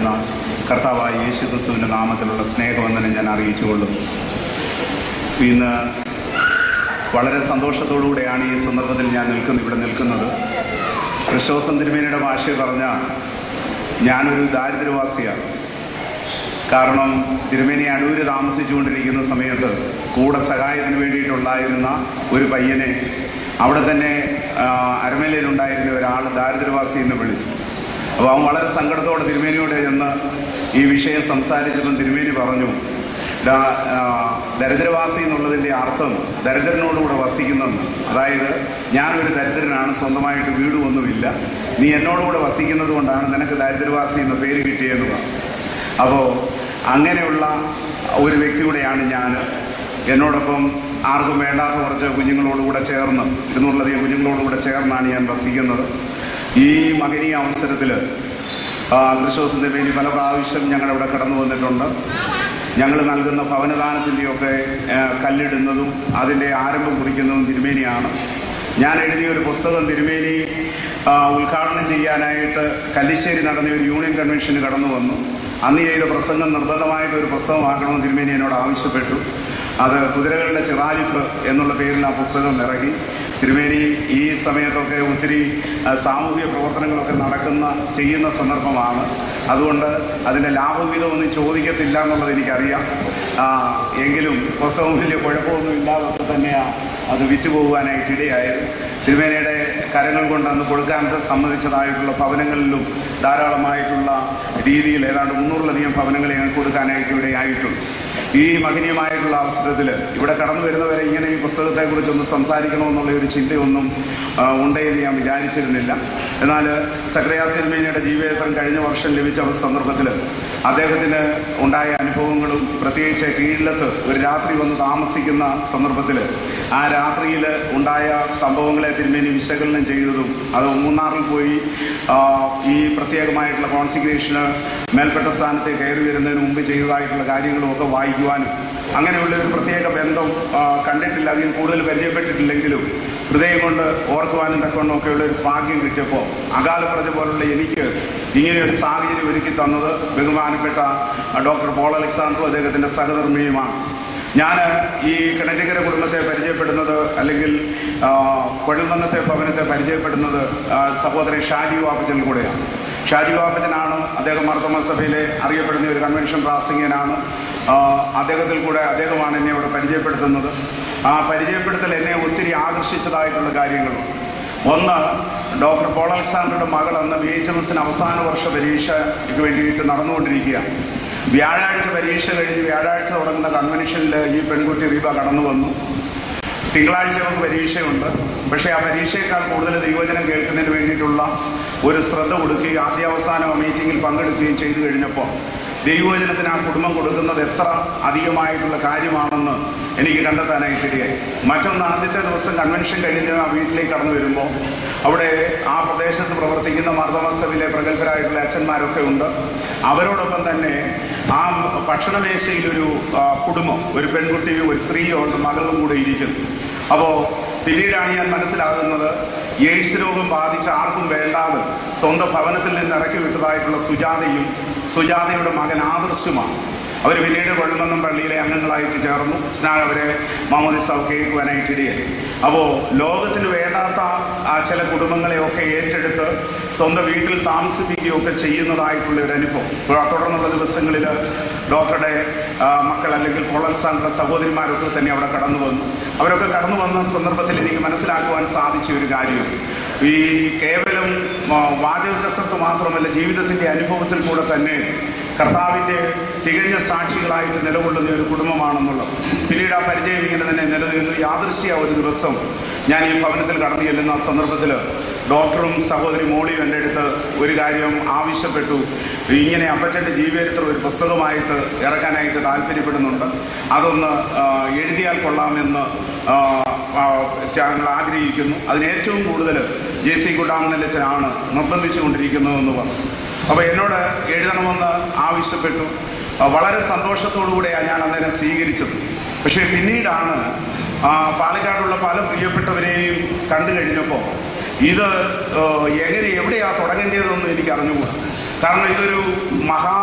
വാഴ്ത്തപ്പെടുന്ന കർത്താവായ യേശുക്രിസ്തുവിൻ്റെ നാമത്തിലുള്ള സ്നേഹവന്ദനം ഞാൻ അറിയിച്ചുകൊള്ളും. ഇന്ന് വളരെ സന്തോഷത്തോടുകൂടെയാണ് ഈ സന്ദർഭത്തിൽ ഞാൻ ഇവിടെ നിൽക്കുന്നത്. ക്രിസ്തോസ് തിരുമേനിയുടെ ഭാഷയിൽ പറഞ്ഞാൽ ഞാനൊരു ദാരിദ്ര്യവാസിയാണ്. കാരണം തിരുമേനി അടൂര് താമസിച്ചുകൊണ്ടിരിക്കുന്ന സമയത്ത് കൂടെ സഹായത്തിന് വേണ്ടിയിട്ടുണ്ടായിരുന്ന ഒരു പയ്യനെ അവിടെ തന്നെ അരമലയിലുണ്ടായിരുന്ന ഒരാൾ ദാരിദ്ര്യവാസി എന്ന് വിളിച്ചു. അപ്പോൾ അവൻ വളരെ സങ്കടത്തോടെ തിരുമേനിയോട് ചെന്ന് ഈ വിഷയം സംസാരിച്ചപ്പോൾ തിരുമേനി പറഞ്ഞു, ദരിദ്രവാസി എന്നുള്ളതിൻ്റെ അർത്ഥം ദരിദ്രനോടുകൂടെ വസിക്കുന്നെന്ന്. അതായത് ഞാനൊരു ദരിദ്രനാണ്, സ്വന്തമായിട്ട് വീടുമൊന്നുമില്ല, നീ എന്നോടുകൂടെ വസിക്കുന്നത് കൊണ്ടാണ് നിനക്ക് ദരിദ്രവാസി എന്ന പേര് കിട്ടിയെന്ന് പറഞ്ഞു. അപ്പോൾ അങ്ങനെയുള്ള ഒരു വ്യക്തിയുടെയാണ് ഞാൻ. എന്നോടൊപ്പം ആർക്കും വേണ്ടാത്ത കുറച്ച് കുഞ്ഞുങ്ങളോടുകൂടെ ചേർന്ന് 200-ലധികം കുഞ്ഞുങ്ങളോടുകൂടെ ചേർന്നാണ് ഞാൻ വസിക്കുന്നത്. ഈ മകനീയ അവസരത്തിൽ ക്രിസ്തോസിൻ്റെ പേരിൽ പല പ്രാവശ്യം ഞങ്ങളിവിടെ കടന്നു വന്നിട്ടുണ്ട്. ഞങ്ങൾ നൽകുന്ന ഭവനദാനത്തിൻ്റെയൊക്കെ കല്ലിടുന്നതും അതിൻ്റെ ആരംഭം കുറിക്കുന്നതും തിരുമേനിയാണ്. ഞാൻ എഴുതിയൊരു പുസ്തകം തിരുമേനി ഉദ്ഘാടനം ചെയ്യാനായിട്ട് കല്ലിശ്ശേരി നടന്ന ഒരു യൂണിയൻ കൺവെൻഷന് കടന്നു വന്നു. അന്ന് ചെയ്ത പ്രസംഗം നിർബന്ധമായിട്ട് ഒരു പുസ്തകമാക്കണമെന്ന് തിരുമേനി എന്നോട് ആവശ്യപ്പെട്ടു. അത് കുതിരകളുടെ ചിറാലിപ്പ് എന്നുള്ള പേരിൽ ആ പുസ്തകം ഇറങ്ങി. തിരുമേനി ഈ സമയത്തൊക്കെ ഒത്തിരി സാമൂഹിക പ്രവർത്തനങ്ങളൊക്കെ ചെയ്യുന്ന സന്ദർഭമാണ്. അതുകൊണ്ട് അതിൻ്റെ ലാഭവിധമൊന്നും ചോദിക്കത്തില്ല എന്നുള്ളത് എനിക്കറിയാം. എങ്കിലും പുസ്തകം വലിയ കുഴപ്പമൊന്നും ഇല്ലാതൊക്കെ തന്നെയാണ് അത് വിറ്റുപോകാനായിട്ട് ഇടയായത്. തിരുമേനിയുടെ കരങ്ങൾ കൊണ്ട് അന്ന് കൊടുക്കാൻ സമ്മതിച്ചതായിട്ടുള്ള ഭവനങ്ങളിലും ധാരാളമായിട്ടുള്ള രീതിയിൽ ഏതാണ്ട് 300-ലധികം ഭവനങ്ങളെ ഞങ്ങൾക്ക് കൊടുക്കാനായിട്ട് ഇവിടെയായിട്ടുണ്ട്. ഈ മഹനീയമായിട്ടുള്ള അവസരത്തിൽ ഇവിടെ കടന്നു വരുന്നവരെ ഇങ്ങനെ ഈ പുസ്തകത്തെക്കുറിച്ചൊന്ന് സംസാരിക്കണമെന്നുള്ള ഒരു ചിന്തയൊന്നും ഉണ്ടെന്ന് ഞാൻ വിചാരിച്ചിരുന്നില്ല. എന്നാൽ സക്രിയാസ് തിരുമേനിയുടെ ജീവചരിത്രം കഴിഞ്ഞ വർഷം ലഭിച്ച സന്ദർഭത്തിൽ അദ്ദേഹത്തിന് ഉണ്ടായ അനുഭവങ്ങളും പ്രത്യേകിച്ച് കീഴിലത്ത് ഒരു രാത്രി വന്ന് താമസിക്കുന്ന സന്ദർഭത്തിൽ ആ രാത്രിയിൽ ഉണ്ടായ സംഭവങ്ങളെ തിരുമേനി വിശകലനം ചെയ്തതും അത് മൂന്നാറിൽ പോയി ഈ പ്രത്യേകമായിട്ടുള്ള കോൺസിഗ്രേഷന് മേൽപ്പെട്ട സ്ഥാനത്ത് കയറി വരുന്നതിന് മുമ്പ് ചെയ്തതായിട്ടുള്ള കാര്യങ്ങളുമൊക്കെ വായിക്കുവാനും അങ്ങനെയുള്ള ഒരു പ്രത്യേക ബന്ധം കണ്ടിട്ടില്ല, അതിൽ കൂടുതൽ പരിചയപ്പെട്ടിട്ടില്ലെങ്കിലും ഹൃദയം കൊണ്ട് ഓർക്കുവാനും തക്കൊണ്ടൊക്കെയുള്ള ഒരു ഭാഗ്യം കിട്ടിയപ്പോൾ അകാലപ്രജ പോലുള്ള എനിക്ക് ഇങ്ങനെയൊരു സാഹചര്യം ഒരുക്കി തന്നത് ബഹുമാനപ്പെട്ട ഡോക്ടർ പോൾ അലക്സാണ്ടറും അദ്ദേഹത്തിൻ്റെ സഹധർമ്മിണിയുമാണ്. ഞാൻ ഈ കിണറ്റിക്കര കുടുംബത്തെ പരിചയപ്പെടുന്നത് അല്ലെങ്കിൽ കൊഴുന്നത്തെ ഭവനത്തെ പരിചയപ്പെടുന്നത് സഹോദരൻ ഷാജി വാപ്പച്ചനിൽ കൂടെയാണ്. ഷാജി വാപ്പച്ചനാണ് അദ്ദേഹം മാർത്തോമാ സഭയിലെ അറിയപ്പെടുന്ന ഒരു കൺവെൻഷൻ പ്രാസംഗികനാണ്. അദ്ദേഹമാണ് എന്നെ ഇവിടെ പരിചയപ്പെടുത്തുന്നത്. ആ പരിചയപ്പെടുത്തൽ എന്നെ ഒത്തിരി ആകർഷിച്ചതായിട്ടുള്ള കാര്യങ്ങളുണ്ട്. ഒന്ന്, ഡോക്ടർ പോൾ അലക്സാണ്ടറുടെ മകൾ അന്ന് BHMS അവസാന വർഷ പരീക്ഷയ്ക്ക് വേണ്ടിയിട്ട് നടന്നുകൊണ്ടിരിക്കുകയാണ്. വ്യാഴാഴ്ച പരീക്ഷ കഴിഞ്ഞ് വ്യാഴാഴ്ച തുടങ്ങുന്ന കൺവെൻഷനിൽ ഈ പെൺകുട്ടി റീബ കടന്നു വന്നു. തിങ്കളാഴ്ച നമുക്ക് പരീക്ഷയുണ്ട്. പക്ഷേ ആ പരീക്ഷയേക്കാൾ കൂടുതൽ ദൈവവചനം കേൾക്കുന്നതിന് വേണ്ടിയിട്ടുള്ള ഒരു ശ്രദ്ധ കൊടുക്കുകയും ആദ്യാവസാനം ആ മീറ്റിങ്ങിൽ പങ്കെടുക്കുകയും ചെയ്തു കഴിഞ്ഞപ്പോൾ ദൈവവചനത്തിന് ആ കുടുംബം കൊടുക്കുന്നത് എത്ര അധികമായിട്ടുള്ള കാര്യമാണെന്ന് എനിക്ക് കണ്ടെത്താനായിട്ടിടയായി. മറ്റൊന്ന്, ആദ്യത്തെ ദിവസം കൺവെൻഷൻ കഴിഞ്ഞ് ആ വീട്ടിലേക്ക് കടന്നു വരുമ്പോൾ അവിടെ ആ പ്രദേശത്ത് പ്രവർത്തിക്കുന്ന മാർത്തോമാ സഭയിലെ പ്രഗത്ഭരായിട്ടുള്ള അച്ഛന്മാരൊക്കെ ഉണ്ട്. അവരോടൊപ്പം തന്നെ ആ ഭക്ഷണമേശയിലൊരു കുടുംബം, ഒരു പെൺകുട്ടിയും ഒരു സ്ത്രീയോ ഉണ്ട്, മകളും കൂടെ ഇരിക്കുന്നു. അപ്പോൾ പിന്നീടാണ് ഞാൻ മനസ്സിലാകുന്നത് എയ്ഡ്സ് രോഗം ബാധിച്ച ആർക്കും വേണ്ടാതെ സ്വന്തം ഭവനത്തിൽ നിന്ന് ഇറക്കി വിട്ടതായിട്ടുള്ള സുജാതയുടെ മകൻ ആദർശുമാണ്. അവർ പിന്നീട് കൊഴുമന്നം പള്ളിയിലെ അംഗങ്ങളായിട്ട് ചേർന്നു. ഞാൻ അവരെ മാമോദിസ കേൾക്കുവാനായിട്ടിടയായി. അപ്പോൾ ലോകത്തിന് വേണ്ടാത്ത ചില കുടുംബങ്ങളെയൊക്കെ ഏറ്റെടുത്ത് സ്വന്തം വീട്ടിൽ താമസിപ്പിക്കുകയൊക്കെ ചെയ്യുന്നതായിട്ടുള്ള ഒരു അനുഭവം. തുടർന്നുള്ള ദിവസങ്ങളിൽ ഡോക്ടറുടെ മക്കൾ അല്ലെങ്കിൽ പോൾ അലക്സാണ്ടറുടെ സഹോദരിമാരൊക്കെ തന്നെ അവിടെ കടന്നു വന്നു. അവരൊക്കെ കടന്നു വന്ന സന്ദർഭത്തിൽ എനിക്ക് മനസ്സിലാക്കുവാൻ സാധിച്ച ഒരു കാര്യം, ഈ കേവലം വാചകസത്ത് മാത്രമല്ല, ജീവിതത്തിൻ്റെ അനുഭവത്തിൽ കൂടെ തന്നെ കർത്താവിൻ്റെ തികഞ്ഞ സാക്ഷികളായിട്ട് നിലകൊള്ളുന്ന ഒരു കുടുംബമാണെന്നുള്ളത്. പിന്നീട് ആ പരിചയം ഇങ്ങനെ തന്നെ നിലനിന്ന് യാദൃശ്യ ഒരു ദിവസം ഞാൻ ഈ ഭവനത്തിൽ കടന്നു ചെല്ലുന്ന സന്ദർഭത്തിൽ ഡോക്ടറും സഹോദരി മോളിയും എൻ്റെ അടുത്ത് ഒരു കാര്യം ആവശ്യപ്പെട്ടു. ഇങ്ങനെ അപ്പച്ചൻ്റെ ജീവചരിത്രം ഒരു പുസ്തകമായിട്ട് ഇറക്കാനായിട്ട് താല്പര്യപ്പെടുന്നുണ്ട്, അതൊന്ന് എഴുതിയാൽ കൊള്ളാമെന്ന് ഞങ്ങൾ ആഗ്രഹിക്കുന്നു. അതിന് ഏറ്റവും കൂടുതൽ JC കുടാമനല്ലച്ചനാണ് നിർബന്ധിച്ചുകൊണ്ടിരിക്കുന്നതെന്ന് പറഞ്ഞു. അപ്പോൾ എന്നോട് എഴുതണമെന്ന് ആവശ്യപ്പെട്ടു. വളരെ സന്തോഷത്തോടുകൂടെയാണ് ഞാൻ അന്നേരം സ്വീകരിച്ചത്. പക്ഷേ പിന്നീടാണ് പാലക്കാടുള്ള പല പ്രിയപ്പെട്ടവരെയും കണ്ടു കഴിഞ്ഞപ്പോൾ എവിടെയാണ് തുടങ്ങേണ്ടതെന്ന് എനിക്ക് അറിഞ്ഞുകൂടാ. കാരണം ഇതൊരു മഹാ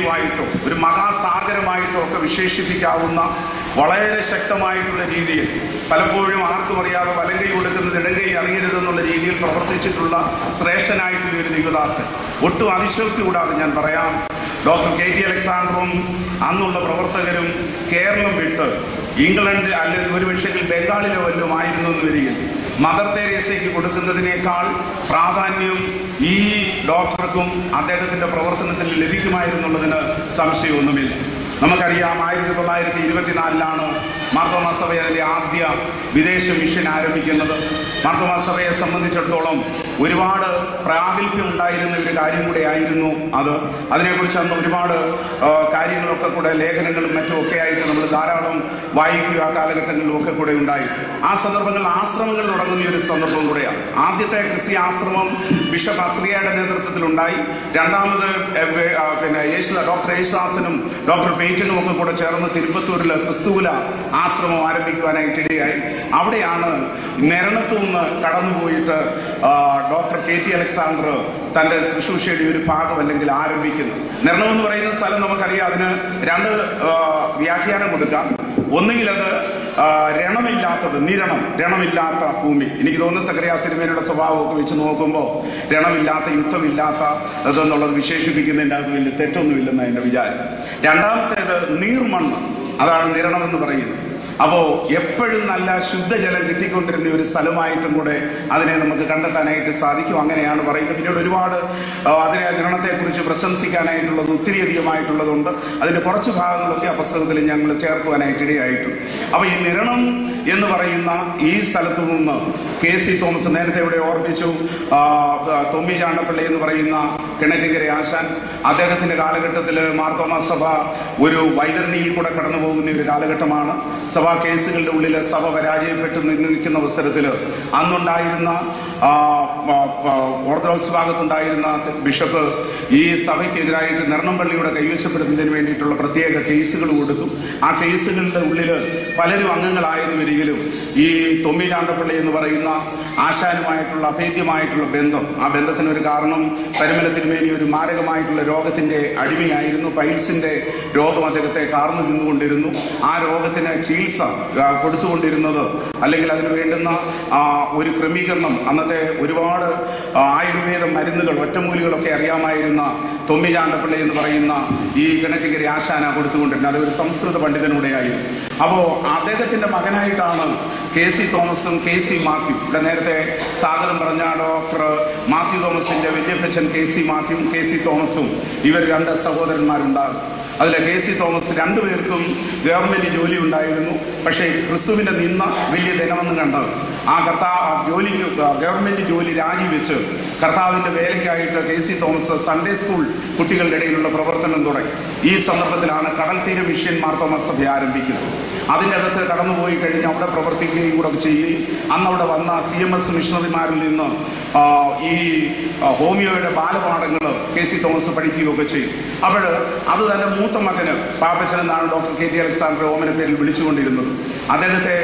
വേവായിട്ടോ ഒരു മഹാസാഗരമായിട്ടോ ഒക്കെ വിശേഷിപ്പിക്കാവുന്ന വളരെ ശക്തമായിട്ടുള്ള രീതിയിൽ പലപ്പോഴും ആർക്കും അറിയാതെ വലങ്കൈ കൊടുക്കുന്നത് ഇടങ്കൈ അറിയരുതെന്നുള്ള രീതിയിൽ പ്രവർത്തിച്ചിട്ടുള്ള ശ്രേഷ്ഠനായിട്ടുള്ള ഒരു ദൈവദാസൻ. ഒട്ടും അതിശോക്തി കൂടാതെ ഞാൻ പറയാം, ഡോക്ടർ KT അലക്സാണ്ടറും അന്നുള്ള പ്രവർത്തകരും കേരളം വിട്ട് ഇംഗ്ലണ്ടിൽ അല്ലെങ്കിൽ ഒരുപക്ഷെ ബംഗാളിലോ വല്ലതും ആയിരുന്നു എന്ന് വരികയും മദർ തെരേസയ്ക്ക് കൊടുക്കുന്നതിനേക്കാൾ പ്രാധാന്യം ഈ ഡോക്ടർക്കും അദ്ദേഹത്തിന്റെ പ്രവർത്തനത്തിൽ ലഭിക്കുമായിരുന്നുള്ളതിന് സംശയമൊന്നുമില്ല. നമുക്കറിയാം 1924 മാർത്തോമാ സഭ അതിൻ്റെ ആദ്യ വിദേശ മിഷൻ ആരംഭിക്കുന്നത്. മാർത്തോമാ സഭയെ സംബന്ധിച്ചിടത്തോളം ഒരുപാട് പ്രാഗൽഭ്യം ഉണ്ടായിരുന്ന ഒരു കാര്യം കൂടെ ആയിരുന്നു അത്. അതിനെക്കുറിച്ച് അന്ന് ഒരുപാട് കാര്യങ്ങളൊക്കെ കൂടെ ലേഖനങ്ങളും മറ്റും ഒക്കെ ആയിട്ട് നമ്മൾ ധാരാളം വായിക്കുക ആ കാലഘട്ടങ്ങളിലും ഒക്കെ കൂടെ ഉണ്ടായി. ആ സന്ദർഭങ്ങളിൽ ആശ്രമങ്ങൾ തുടങ്ങുന്ന ഒരു സന്ദർഭം കൂടെയാണ്. ആദ്യത്തെ ക്രിസ്തീയ ആശ്രമം ബിഷപ്പ് അസ്രിയയുടെ നേതൃത്വത്തിലുണ്ടായി. രണ്ടാമത് ഡോക്ടർ യേശുദാസനും ഡോക്ടർ പെയ്റ്റനും ഒക്കെ കൂടെ ചേർന്ന് തിരുപ്പത്തൂരിൽ ക്രിസ്തുവില ആശ്രമം ആരംഭിക്കുവാനായിട്ടിടയായി. അവിടെയാണ് നിരണത്തു നിന്ന് കടന്നുപോയിട്ട് ഡോക്ടർ KT അലക്സാണ്ടർ തന്റെ ശുശ്രൂഷയുടെ ഒരു ഭാഗം അല്ലെങ്കിൽ ആരംഭിക്കുന്നു. നിരണം എന്ന് പറയുന്ന സ്ഥലം നമുക്കറിയാം, അതിന് രണ്ട് വ്യാഖ്യാനം കൊടുക്കാം. ഒന്നുകിൽ അത് രണമില്ലാത്തത്, രണമില്ലാത്ത ഭൂമി. എനിക്ക് തോന്നുന്നു സക്കറിയ സിനിമയുടെ സ്വഭാവമൊക്കെ വെച്ച് നോക്കുമ്പോൾ രണമില്ലാത്ത, യുദ്ധമില്ലാത്ത ഇതെന്നുള്ളത് വിശേഷിപ്പിക്കുന്നതിൻ്റെ അകത്ത് വലിയ തെറ്റൊന്നുമില്ലെന്ന് എൻ്റെ വിചാരം. രണ്ടാമത്തേത് നീർമണ്ണ്, അതാണ് നിരണം എന്ന് പറയുന്നത്. അപ്പോ എപ്പോഴും നല്ല ശുദ്ധജലം കിട്ടിക്കൊണ്ടിരുന്ന ഒരു സ്ഥലമായിട്ടും കൂടെ അതിനെ നമുക്ക് കണ്ടെത്താനായിട്ട് സാധിക്കും. അങ്ങനെയാണ് പറയുന്നത്. പിന്നീട് ഒരുപാട് അതിനെ നിരണത്തെക്കുറിച്ച് പ്രശംസിക്കാനായിട്ടുള്ളത് ഒത്തിരിയധികമായിട്ടുള്ളതുണ്ട്. അതിന്റെ കുറച്ച് ഭാഗങ്ങളൊക്കെ ആ പുസ്തകത്തിൽ ഞങ്ങൾ ചേർക്കുവാനായിട്ട് ഇടയായിട്ടും. അപ്പൊ ഈ നിരണം എന്ന് പറയുന്ന ഈ സ്ഥലത്തു നിന്ന് KC തോമസ് നേരത്തെ ഇവിടെ ഓർമ്മിച്ചു, തൊമ്മി ചാണ്ടപ്പള്ളി എന്ന് പറയുന്ന കിണറ്റിക്കര ആശാൻ, അദ്ദേഹത്തിന്റെ കാലഘട്ടത്തിൽ മാർത്തോമാ സഭ ഒരു വൈതരണിയിൽ കൂടെ കടന്നു പോകുന്ന ഒരു കാലഘട്ടമാണ്. സഭാ കേസുകളുടെ ഉള്ളിൽ സഭ പരാജയപ്പെട്ട് നിൽക്കുന്ന അവസരത്തിൽ അന്നുണ്ടായിരുന്ന ഓർത്തഡോക്സ് ഭാഗത്തുണ്ടായിരുന്ന ബിഷപ്പ് ഈ സഭയ്ക്കെതിരായിട്ട് നിരണംപള്ളിയുടെ കൈവശപ്പെടുത്തുന്നതിന് വേണ്ടിയിട്ടുള്ള പ്രത്യേക കേസുകൾ കൊടുക്കും. ആ കേസുകളുടെ ഉള്ളിൽ പലരും അംഗങ്ങളായെന്ന് വരികയും ഈ തൊമ്മി ചാണ്ടപ്പള്ളി എന്ന് പറയുന്ന ആശാനുമായിട്ടുള്ള അഭേദ്യമായിട്ടുള്ള ബന്ധം, ആ ബന്ധത്തിനൊരു കാരണം പരിമല തിരുമേനി ഒരു മാരകമായിട്ടുള്ള രോഗത്തിന്റെ അടിമയായിരുന്നു. പൈൽസിന്റെ രോഗം അദ്ദേഹത്തെ കാർന്നു നിന്നുകൊണ്ടിരുന്നു. ആ രോഗത്തിന് ചികിത്സ കൊടുത്തുകൊണ്ടിരുന്നത് അല്ലെങ്കിൽ അതിന് വേണ്ടുന്ന ഒരു ക്രമീകരണം അന്നത്തെ ഒരുപാട് ആയുർവേദ മരുന്നുകൾ, ഒറ്റമൂലികളൊക്കെ അറിയാമായിരുന്ന തൊമ്മി ചാണ്ടപ്പള്ളി എന്ന് പറയുന്ന ഈ കിണറ്റിക്കരി ആശാന കൊടുത്തുകൊണ്ടിരുന്നത്. അതൊരു സംസ്കൃത പണ്ഡിതനൂടെയായിരുന്നു. അപ്പോ അദ്ദേഹത്തിന്റെ മകനായിട്ടാണ് KC തോമസും KC മാത്യു. ഇവിടെ നേരത്തെ സ്വാഗതം പറഞ്ഞ ഡോക്ടർ മാത്യു തോമസിന്റെ വല്യപ്പച്ചൻ KC മാത്യുവും KC തോമസും ഇവർ രണ്ട് സഹോദരന്മാരുണ്ടാകും. അതിലെ KC തോമസ് രണ്ടുപേർക്കും ഗവൺമെന്റ് ജോലി ഉണ്ടായിരുന്നു. പക്ഷേ ക്രിസ്തുവിന്റെ നിന്ന വലിയ ദിനമെന്ന് കണ്ട് ആ ജോലിക്ക് ഗവൺമെന്റ് ജോലി രാജിവെച്ച് കർത്താവിന്റെ വേലയ്ക്കായിട്ട് KC തോമസ് സൺഡേ സ്കൂൾ കുട്ടികളുടെ ഇടയിലുള്ള പ്രവർത്തനം തുടങ്ങി. ഈ സന്ദർഭത്തിലാണ് കടൽ തീര മിഷൻ മാർത്തോമാ സഭ ആരംഭിക്കുന്നത്. അതിൻ്റെ അകത്ത് കടന്നുപോയി കഴിഞ്ഞ് അവിടെ പ്രവർത്തിക്കുകയും കൂടെ ചെയ്യുകയും അന്ന് അവിടെ വന്ന CMS മിഷണറിമാരിൽ നിന്ന് ഈ ഹോമിയോയുടെ ബാലപാഠങ്ങൾ KC തോമസ് പഠിക്കുകയൊക്കെ ചെയ്യും. അപ്പോൾ അത് തന്നെ മൂത്ത മകന് പാപ്പച്ചൻ എന്നാണ് ഡോക്ടർ KT അലക്സാണ്ടർ ഓമന പേരിൽ വിളിച്ചുകൊണ്ടിരുന്നത്. അദ്ദേഹത്തെ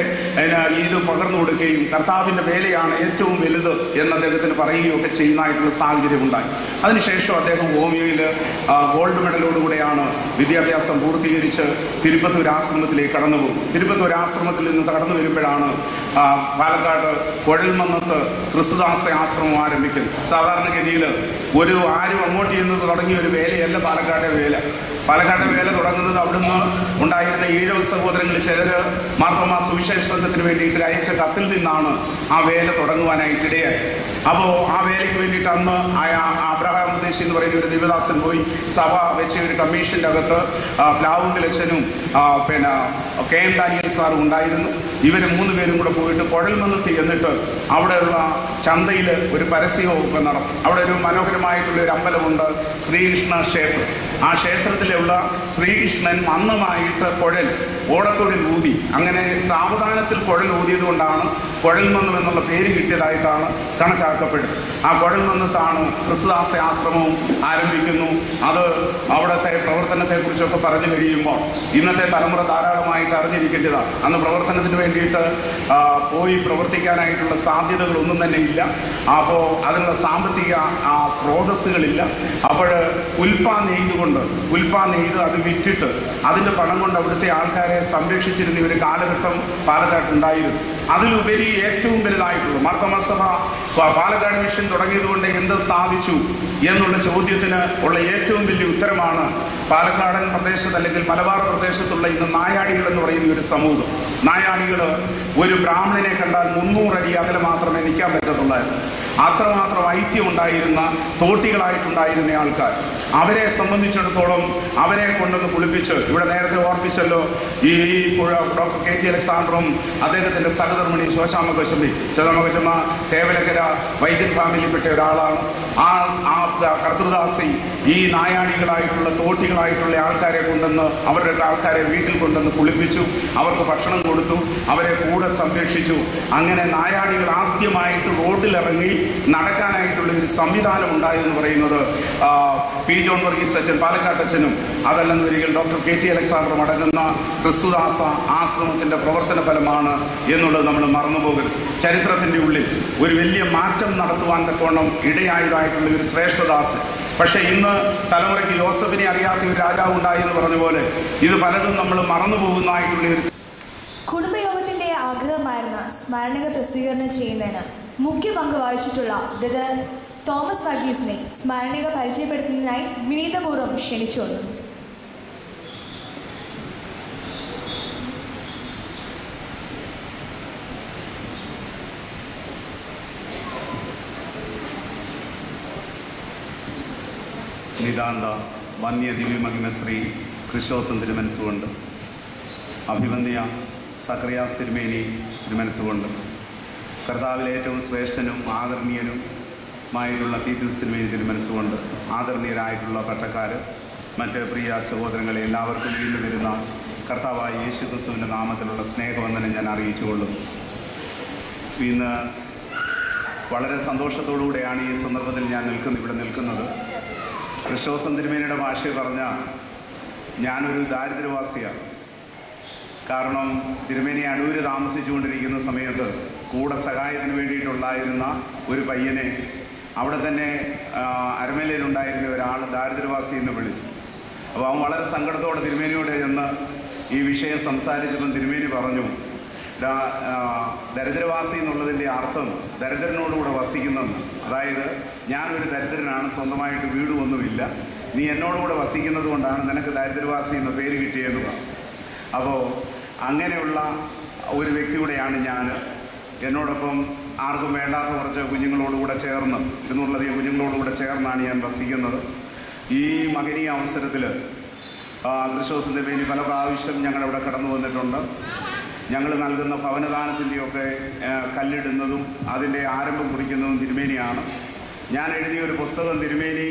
ഇത് പകർന്നു കൊടുക്കുകയും കർത്താവിന്റെ വേലയാണ് ഏറ്റവും വലുത് എന്ന് അദ്ദേഹത്തിന് പറയുകയൊക്കെ ചെയ്യുന്നതായിട്ടുള്ള സാഹചര്യം ഉണ്ടായി. അതിനുശേഷം അദ്ദേഹം ഹോമിയോയിൽ ഗോൾഡ് മെഡലോടുകൂടെയാണ് വിദ്യാഭ്യാസം പൂർത്തീകരിച്ച് തിരുപ്പത്തൂർ ആശ്രമത്തിലേക്ക് കടന്നുപോകും. തിരുപ്പത്തൂർ ആശ്രമത്തിൽ നിന്ന് കടന്നു വരുമ്പോഴാണ് പാലക്കാട് കുഴൽമന്നത്ത് ക്രിസ്തുദാസ ആശ്രമം ആരംഭിക്കുന്നത്. സാധാരണഗതിയിൽ ആരും അങ്ങോട്ട് ചെയ്യുന്നത് തുടങ്ങിയ ഒരു വേലയല്ല പാലക്കാട്ടെ വേല. പാലക്കാട്ടെ വേല തുടങ്ങുന്നത് അവിടുന്ന് ഉണ്ടായിരുന്ന 7 സഹോദരങ്ങളിൽ ചിലർ മാർത്തോമാ സുവിശേഷ സംഘത്തിന് വേണ്ടിയിട്ട് അയച്ച കത്തിൽ നിന്നാണ് ആ വേല തുടങ്ങുവാനായിട്ടിടയായി. അപ്പോൾ ആ വേലയ്ക്ക് വേണ്ടിയിട്ട് അന്ന് അബ്രഹാം ഉപദേശി എന്ന് പറയുന്ന ഒരു ദിവദാസൻ പോയി സഭ വെച്ച ഒരു കമ്മീഷന്റെ അകത്ത് പ്ലാവുങ്കലച്ചനും KM ദാനിയൽ സാറും ഉണ്ടായിരുന്നു. ഇവർ 3 പേരും കൂടെ പോയിട്ട് കുഴൽമന്നത്ത് എന്നിട്ട് അവിടെയുള്ള ചന്തയിൽ ഒരു പരസ്യമൊക്കെ നടത്തും. അവിടെ ഒരു മനോഹരമായിട്ടുള്ള ഒരു അമ്പലമുണ്ട്, ശ്രീകൃഷ്ണ ക്ഷേത്രം. ആ ക്ഷേത്രത്തിലുള്ള ശ്രീകൃഷ്ണൻ മന്നമായിട്ട് ഓടക്കുഴൽ ഊതി, അങ്ങനെ സാവധാനത്തിൽ കുഴൽ ഊതിയത് കൊണ്ടാണ് കുഴൽമന്നം എന്നുള്ള പേര് കിട്ടിയതായിട്ടാണ് കണക്കാക്കുന്നത്. ഉണ്ടാക്കപ്പെടും. ആ കുഴൽ നിന്നിട്ടാണ് ക്രിസ്തുദാസ ആശ്രമവും ആരംഭിക്കുന്നു. അത് അവിടുത്തെ പ്രവർത്തനത്തെക്കുറിച്ചൊക്കെ പറഞ്ഞു കഴിയുമ്പോൾ ഇന്നത്തെ തലമുറ ധാരാളമായിട്ട് അറിഞ്ഞിരിക്കേണ്ടതാണ്. അന്ന് പ്രവർത്തനത്തിന് വേണ്ടിയിട്ട് പോയി പ്രവർത്തിക്കാനായിട്ടുള്ള സാധ്യതകളൊന്നും തന്നെ ഇല്ല. അപ്പോൾ അതിനുള്ള സാമ്പത്തിക സ്രോതസ്സുകളില്ല. അപ്പോൾ ഉൽപ്പാൻ നെയ്ത് അത് വിറ്റിട്ട് അതിൻ്റെ പണം കൊണ്ട് അവിടുത്തെ ആൾക്കാരെ സംരക്ഷിച്ചിരുന്ന ഒരു കാലഘട്ടം പാലക്കാട്ടുണ്ടായിരുന്നു. അതിലുപരി ഏറ്റവും വലുതായിട്ടുള്ളൂ മാർത്തോമാസഭ പാലക്കാട് മിഷൻ തുടങ്ങിയതുകൊണ്ട് എന്ത് സാധിച്ചു എന്നുള്ള ചോദ്യത്തിന് ഉള്ള ഏറ്റവും വലിയ ഉത്തരമാണ് പാലക്കാടൻ പ്രദേശത്ത് അല്ലെങ്കിൽ മലബാർ പ്രദേശത്തുള്ള ഇന്ന് നായാടികൾ എന്ന് പറയുന്ന ഒരു സമൂഹം. നായാടികൾ ഒരു ബ്രാഹ്മണനെ കണ്ടാൽ 300 അടി അകലെ മാത്രമേ നിൽക്കാൻ പറ്റത്തുള്ളായിരുന്നു. അത്രമാത്രം ഐക്യം ഉണ്ടായിരുന്ന തോട്ടികളായിട്ടുണ്ടായിരുന്ന ആൾക്കാർ. അവരെ സംബന്ധിച്ചിടത്തോളം അവരെ കൊണ്ടൊന്ന് കുളിപ്പിച്ച്, ഇവിടെ നേരത്തെ ഓർപ്പിച്ചല്ലോ, ഈ ഡോക്ടർ KT അലക്സാണ്ടറും അദ്ദേഹത്തിൻ്റെ സഹധർമ്മിണി ശോശാമ്മ കൊച്ചമ്മ തേവലക്കര വൈദ്യൻ ഫാമിലിയിൽപ്പെട്ട ഒരാളാണ്. ആ കർത്തൃദാസി ഈ നായാടികളായിട്ടുള്ള തോട്ടികളായിട്ടുള്ള ആൾക്കാരെ കൊണ്ടുവന്ന് അവരുടെ ആൾക്കാരെ വീട്ടിൽ കൊണ്ടുവന്ന് കുളിപ്പിച്ചു, അവർക്ക് ഭക്ഷണം കൊടുത്തു, അവരെ കൂടെ സംരക്ഷിച്ചു. അങ്ങനെ നായാടികൾ ആദ്യമായിട്ട് റോഡിലിറങ്ങി നടക്കാനായിട്ടുള്ള ഒരു സംവിധാനം ഉണ്ടായെന്ന് പറയുന്നത് പി ജോൺ വർഗീസ് അച്ഛൻ പാലക്കാട്ടച്ഛനും അതല്ലെന്നൊരിക്കൽ ഡോക്ടർ KT അലക്സാണ്ടറും അടങ്ങുന്ന ക്രിസ്തുദാസ ആശ്രമത്തിൻ്റെ പ്രവർത്തന ഫലമാണ് എന്നുള്ളത് നമ്മൾ മറന്നുപോകരുത്. ചരിത്രത്തിൻ്റെ ഉള്ളിൽ ഒരു വലിയ മാറ്റം നടത്തുവാൻ തക്കവണ്ണം ഇടയായതായിട്ടുള്ള ഒരു ശ്രേഷ്ഠദാസൻ. പക്ഷെ ഇന്ന് തലമുറയ്ക്ക് യോസഫിനെ അറിയാത്ത ഒരു രാജാവ് ഉണ്ടായി എന്ന് പറഞ്ഞ പോലെ ഇത് പലതും നമ്മൾ മറന്നുപോകുന്നതായിട്ടുള്ള ഒരു കുടുംബയോഗത്തിന്റെ ആഗ്രഹമായിരുന്ന സ്മരണിക പ്രസിദ്ധീകരണം ചെയ്യുന്നതിന് മുഖ്യ പങ്ക് വഹിച്ചിട്ടുള്ള ബ്രദർ തോമസ് വർഗീസിനെ സ്മരണിക പരിചയപ്പെടുത്തുന്നതിനായി വിനീതപൂർവ്വം ക്ഷണിച്ചു വന്നു. നിതാന്ത വന്യ ദിവ്യമഹിമശ്രീ ക്രിസ്റ്റോസ് തിരുമനസ്സുകൊണ്ട്, അഭിവന്യ സക്രിയാസ് തിരുമേനി തിരുമനസ്സുകൊണ്ട്, കർത്താവിലെ ഏറ്റവും ശ്രേഷ്ഠനും ആദരണീയനുമായിട്ടുള്ള തീത്തുസ് തിരുമേനി തിരുമനസ്സുകൊണ്ട്, ആദരണീയരായിട്ടുള്ള പട്ടക്കാർ, മറ്റ് പ്രിയ സഹോദരങ്ങളെ എല്ലാവർക്കും വീണ്ടും വരുന്ന കർത്താവായ യേശു ക്രിസ്തുവിൻ്റെ നാമത്തിലുള്ള സ്നേഹവന്ദനം ഞാൻ അറിയിച്ചുകൊള്ളും. ഇന്ന് വളരെ സന്തോഷത്തോടുകൂടെയാണ് ഈ സന്ദർഭത്തിൽ ഞാൻ ഇവിടെ നിൽക്കുന്നത്. ക്രിസ്റ്റോസ് തിരുമേനിയുടെ ഭാഷയിൽ പറഞ്ഞാൽ ഞാനൊരു ദാരിദ്ര്യവാസിയാണ്. കാരണം തിരുമേനി അടൂര് താമസിച്ചുകൊണ്ടിരിക്കുന്ന സമയത്ത് കൂടെ സഹായത്തിന് വേണ്ടിയിട്ടുണ്ടായിരുന്ന ഒരു പയ്യനെ അവിടെ തന്നെ അരമേലയിലുണ്ടായിരുന്ന ഒരാൾ ദാരിദ്ര്യവാസി എന്ന് വിളിച്ചു. അപ്പോൾ അവൻ വളരെ സങ്കടത്തോടെ തിരുമേനിയോട് ചെന്ന് ഈ വിഷയം സംസാരിച്ചപ്പോൾ തിരുമേനി പറഞ്ഞു, ദരിദ്രവാസി എന്നുള്ളതിൻ്റെ അർത്ഥം ദരിദ്രനോടുകൂടെ വസിക്കുന്നതെന്ന്. അതായത് ഞാനൊരു ദരിദ്രനാണ്, സ്വന്തമായിട്ട് വീടുമൊന്നുമില്ല, നീ എന്നോടുകൂടെ വസിക്കുന്നത് കൊണ്ടാണ് നിനക്ക് ദരിദ്രവാസി എന്ന പേര് കിട്ടിയെന്ന് പറഞ്ഞു. അപ്പോൾ അങ്ങനെയുള്ള ഒരു വ്യക്തിയുടെയാണ് ഞാൻ. എന്നോടൊപ്പം ആർക്കും വേണ്ടാത്ത കുറച്ച് കുഞ്ഞുങ്ങളോടുകൂടെ ചേർന്ന് 200-ലധികം കുഞ്ഞുങ്ങളോടുകൂടെ ചേർന്നാണ് ഞാൻ വസിക്കുന്നത്. ഈ മകനീയ അവസരത്തിൽ ക്രിസ്റ്റോസ് തിരുമേനി പല പ്രാവശ്യം ഞങ്ങളിവിടെ കടന്നു വന്നിട്ടുണ്ട്. ഞങ്ങൾ നൽകുന്ന ഭവനദാനത്തിൻ്റെയൊക്കെ കല്ലിടുന്നതും അതിൻ്റെ ആരംഭം കുറിക്കുന്നതും തിരുമേനിയാണ്. ഞാൻ എഴുതിയ ഒരു പുസ്തകം തിരുമേനി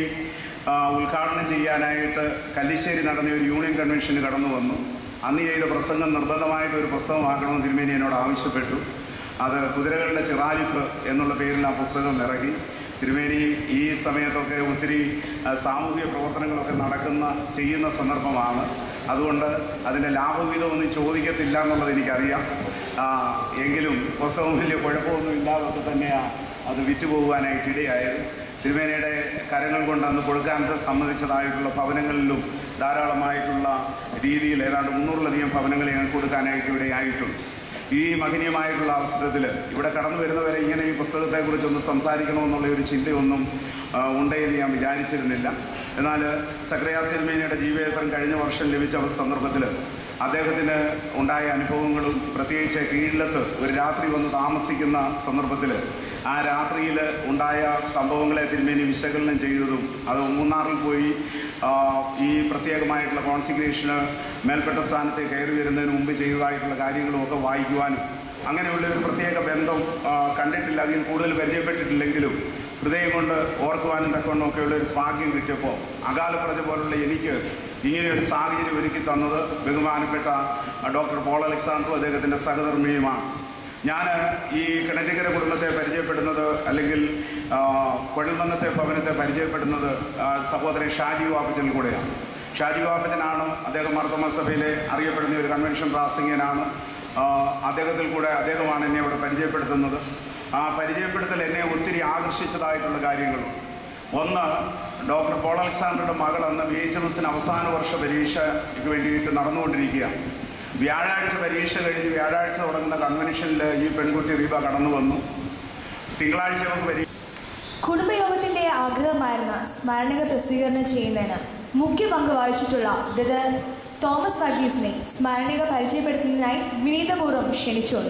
ഉദ്ഘാടനം ചെയ്യാനായിട്ട് കല്ലിശ്ശേരി നടന്ന ഒരു യൂണിയൻ കൺവെൻഷന് കടന്നു വന്നു. അന്ന് ചെയ്ത പ്രസംഗം നിർബന്ധമായിട്ടൊരു പുസ്തകമാക്കണമെന്ന് തിരുമേനി എന്നോട് ആവശ്യപ്പെട്ടു. അത് കുതിരകളുടെ ചിറാലിപ്പ് എന്നുള്ള പേരിൽ ആ പുസ്തകം ഇറക്കി. തിരുമേനി ഈ സമയത്തൊക്കെ ഒത്തിരി സാമൂഹിക പ്രവർത്തനങ്ങളൊക്കെ ചെയ്യുന്ന സന്ദർഭമാണ്. അതുകൊണ്ട് അതിൻ്റെ ലാഭവിഹിതമൊന്നും ചോദിക്കത്തില്ല എന്നുള്ളത് എനിക്കറിയാം. എങ്കിലും പുസ്തകം വലിയ കുഴപ്പമൊന്നും ഇല്ലാതൊക്കെ തന്നെയാണ് അത് വിറ്റുപോകാനായിട്ട് ഇടയായത്. തിരുമേനിയുടെ കരങ്ങൾ കൊണ്ട് അന്ന് കൊടുക്കാൻ സമ്മതിച്ചതായിട്ടുള്ള ഭവനങ്ങളിലും ധാരാളമായിട്ടുള്ള രീതിയിൽ ഏതാണ്ട് 300-ലധികം ഭവനങ്ങൾ ഞങ്ങൾ കൊടുക്കാനായിട്ട് ഇടയായിട്ടുണ്ട്. ഈ മഹനീയമായിട്ടുള്ള അവസരത്തിൽ ഇവിടെ കടന്നു വരുന്നവരെ ഇങ്ങനെ ഈ പുസ്തകത്തെക്കുറിച്ചൊന്ന് സംസാരിക്കണമെന്നുള്ള ഒരു ചിന്തയൊന്നും ഉണ്ടെന്ന് ഞാൻ വിചാരിച്ചിരുന്നില്ല. എന്നാൽ സക്രിയാസ് തിരുമേനിയുടെ ജീവചരിത്രം കഴിഞ്ഞ വർഷം ലഭിച്ച സന്ദർഭത്തിൽ അദ്ദേഹത്തിന് ഉണ്ടായ അനുഭവങ്ങളും പ്രത്യേകിച്ച് കീഴിലത്ത് ഒരു രാത്രി വന്ന് താമസിക്കുന്ന സന്ദർഭത്തിൽ ആ രാത്രിയിൽ ഉണ്ടായ സംഭവങ്ങളെ തിരുമേനി വിശകലനം ചെയ്തതും അത് മൂന്നാറിൽ പോയി ഈ പ്രത്യേകമായിട്ടുള്ള കോൺസിഗ്രേഷന് മേൽപ്പെട്ട സ്ഥാനത്ത് കയറി വരുന്നതിന് മുമ്പ് ചെയ്തതായിട്ടുള്ള കാര്യങ്ങളും ഒക്കെ വായിക്കുവാനും അങ്ങനെയുള്ള ഒരു പ്രത്യേക ബന്ധം കണ്ടിട്ടില്ല, അതിൽ കൂടുതൽ പരിചയപ്പെട്ടിട്ടില്ലെങ്കിലും ഹൃദയം കൊണ്ട് ഓർക്കുവാനും തക്കവണ്ണമൊക്കെയുള്ള ഒരു ഭാഗ്യം കിട്ടിയപ്പോൾ അകാലപ്രജ പോലുള്ള എനിക്ക് ഇങ്ങനെയൊരു സാഹചര്യം ഒരുക്കി തന്നത് ബഹുമാനപ്പെട്ട ഡോക്ടർ പോൾ അലക്സാണ്ടറും അദ്ദേഹത്തിൻ്റെ സഹധർമ്മിണിയുമാണ്. ഞാൻ ഈ കിണറ്റിക്കര കുടുംബത്തെ പരിചയപ്പെടുന്നത്, അല്ലെങ്കിൽ കൊഴൽമന്നത്തെ ഭവനത്തെ പരിചയപ്പെടുന്നത് സഹോദരൻ ഷാജി വാപ്പച്ചനിൽ കൂടെയാണ്. ഷാജി വാപ്പച്ചനാണ്, അദ്ദേഹം മാർത്തോമാ സഭയിലെ അറിയപ്പെടുന്ന ഒരു കൺവെൻഷൻ പ്രാസംഗികനാണ്. അദ്ദേഹമാണ് എന്നെ ഇവിടെ പരിചയപ്പെടുത്തുന്നത്. ആ പരിചയപ്പെടുത്തൽ എന്നെ ഒത്തിരി ആകർഷിച്ചതായിട്ടുള്ള കാര്യങ്ങളും. ഒന്ന്, ഡോക്ടർ പോൾ അലക്സാണ്ടറുടെ മകൾ അന്ന് VHMS അവസാന വർഷ പരീക്ഷയ്ക്ക് വേണ്ടിയിട്ട് നടന്നുകൊണ്ടിരിക്കുകയാണ്. വ്യാഴാഴ്ച പരീക്ഷ കഴിഞ്ഞ് വ്യാഴാഴ്ച തുടങ്ങുന്ന കൺവെൻഷനിൽ ഈ പെൺകുട്ടി റീബ കടന്നു വന്നു. തിങ്കളാഴ്ച നമുക്ക് കുടുംബയോഗത്തിന്റെ ആഗ്രഹമായിരുന്ന സ്മരണിക പ്രസിദ്ധീകരണം ചെയ്യുന്നതിന് മുഖ്യ പങ്ക് വഹിച്ചിട്ടുള്ള ബ്രദർ തോമസ് വർഗീസിനെ സ്മരണിക പരിചയപ്പെടുത്തുന്നതിനായി വിനീതപൂർവ്വം ക്ഷണിച്ചു.